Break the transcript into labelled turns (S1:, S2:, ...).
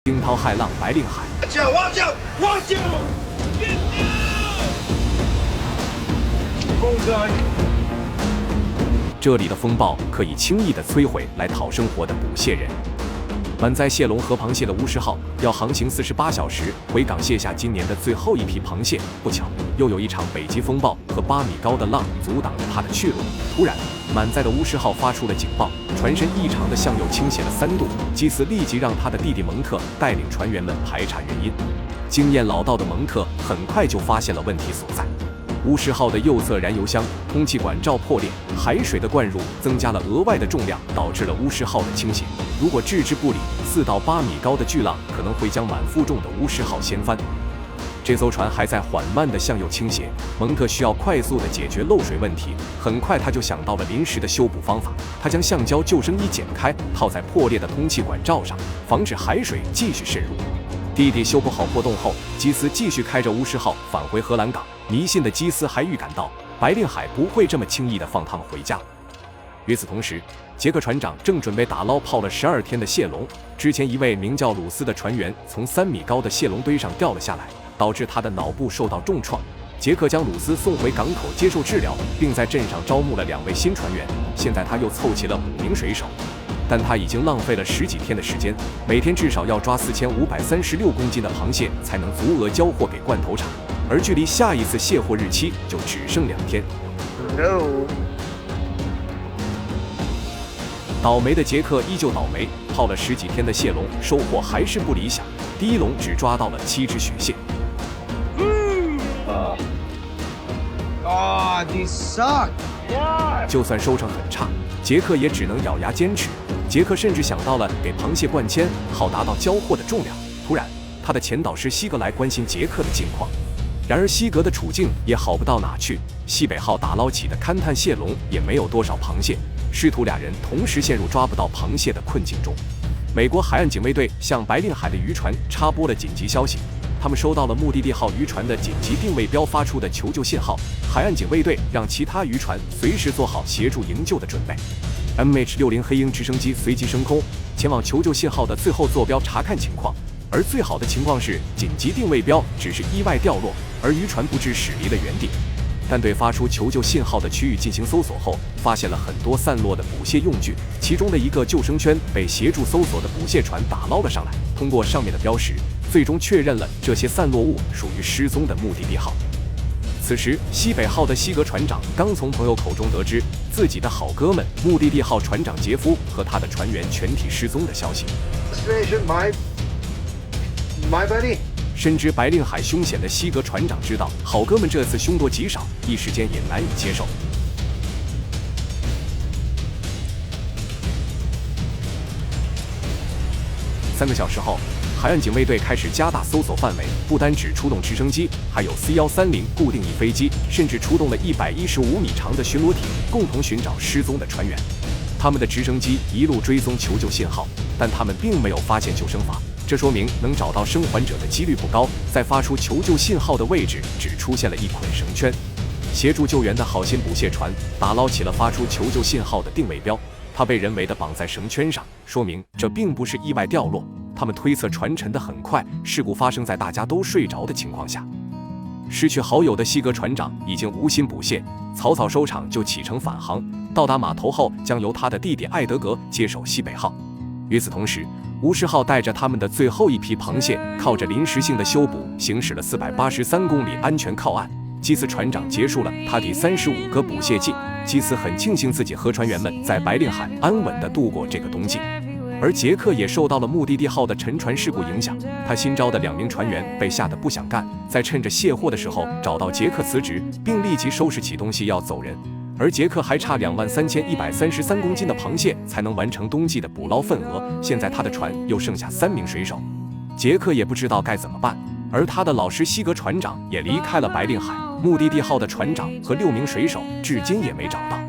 S1: 惊涛骇浪白令海。
S2: 望将！
S1: 这里的风暴可以轻易地摧毁来讨生活的捕蟹人。满载蟹龙和螃蟹的乌石号要航行48小时回港卸下今年的最后一批螃蟹，不巧又有一场北极风暴和8米高的浪阻挡着它的去路。突然，满载的乌石号发出了警报，船身异常的向右倾斜了3度。基斯立即让他的弟弟蒙特带领船员们排查原因。经验老道的蒙特很快就发现了问题所在。乌石号的右侧燃油箱通气管罩破裂，海水的灌入增加了额外的重量，导致了乌石号的倾斜。如果置之不理，4到8米高的巨浪可能会将满负重的乌石号掀翻。这艘船还在缓慢地向右倾斜，蒙特需要快速地解决漏水问题。很快他就想到了临时的修补方法，他将橡胶救生衣剪开，套在破裂的通气管罩上，防止海水继续渗入。弟弟修补好破洞后，基斯继续开着乌石号返回荷兰港。迷信的基斯还预感到白令海不会这么轻易地放他们回家。与此同时，杰克船长正准备打捞泡了12天的蟹龙。之前一位名叫鲁斯的船员从3米高的蟹龙堆上掉了下来，导致他的脑部受到重创。杰克将鲁斯送回港口接受治疗，并在镇上招募了2位新船员。现在他又凑齐了5名水手，但他已经浪费了10几天的时间，每天至少要抓4536公斤的螃蟹才能足额交货给罐头厂，而距离下一次卸货日期就只剩2天。倒霉的杰克依旧倒霉，泡了10几天的蟹龙收获还是不理想，第一笼只抓到了7只雪蟹。
S2: These suck.
S1: 就算收成很差，杰克也只能咬牙坚持。杰克甚至想到了给螃蟹灌铅，好达到交货的重量。突然，他的前导师西格来关心杰克的近况。然而西格的处境也好不到哪去，西北号打捞起的勘探蟹笼也没有多少螃蟹，师徒2人同时陷入抓不到螃蟹的困境中。美国海岸警卫队向白令海的渔船插播了紧急消息，他们收到了目的地号渔船的紧急定位标发出的求救信号。海岸警卫队让其他渔船随时做好协助营救的准备。MH-60黑鹰直升机随即升空，前往求救信号的最后坐标查看情况。而最好的情况是，紧急定位标只是意外掉落，而渔船不致驶离了原地。但对发出求救信号的区域进行搜索后，发现了很多散落的捕蟹用具，其中的一个救生圈被协助搜索的捕蟹船打捞了上来。通过上面的标识，最终确认了这些散落物属于失踪的目的地号。此时，西北号的西格船长刚从朋友口中得知自己的好哥们目的地号船长杰夫和他的船员全体失踪的消息。
S2: My buddy.
S1: 深知白令海凶险的西格船长知道好哥们这次凶多吉少，一时间也难以接受。3个小时后，海岸警卫队开始加大搜索范围，不单只出动直升机，还有 C-130固定翼飞机，甚至出动了115米长的巡逻艇，共同寻找失踪的船员。他们的直升机一路追踪求救信号，但他们并没有发现救生筏，这说明能找到生还者的几率不高。在发出求救信号的位置只出现了一捆绳圈。协助救援的好心捕蟹船打捞起了发出求救信号的定位标，它被人为的绑在绳圈上，说明这并不是意外掉落。他们推测船沉得很快，事故发生在大家都睡着的情况下。失去好友的西格船长已经无心捕蟹，草草收场就启程返航。到达码头后，将由他的弟弟艾德格接手西北号。与此同时，乌石号带着他们的最后一批螃蟹，靠着临时性的修补，行驶了483公里，安全靠岸。基斯船长结束了他第35个捕蟹季。基斯很庆幸自己和船员们在白令海安稳地度过这个冬季。而杰克也受到了目的地号的沉船事故影响，他新招的2名船员被吓得不想干，在趁着卸货的时候找到杰克辞职，并立即收拾起东西要走人。而杰克还差23133公斤的螃蟹才能完成冬季的捕捞份额，现在他的船又剩下3名水手，杰克也不知道该怎么办。而他的老师西格船长也离开了白令海，目的地号的船长和6名水手至今也没找到。